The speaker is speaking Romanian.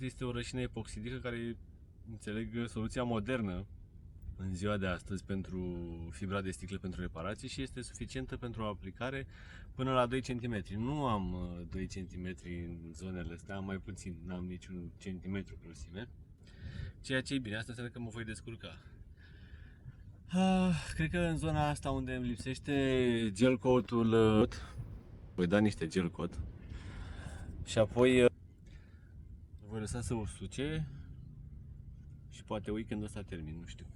Este o rășină epoxidică care, înțeleg, soluția modernă în ziua de astăzi pentru fibra de sticlă pentru reparații și este suficientă pentru o aplicare până la 2 cm. Nu am 2 cm în zonele astea, am mai puțin, n-am niciun centimetru prosime. Ceea ce e bine, asta înseamnă că mă voi descurca. Cred că în zona asta unde îmi lipsește gel coat-ul, voi da niște gel coat și apoi voi lăsa să usuce și poate weekendul ăsta termin, nu știu.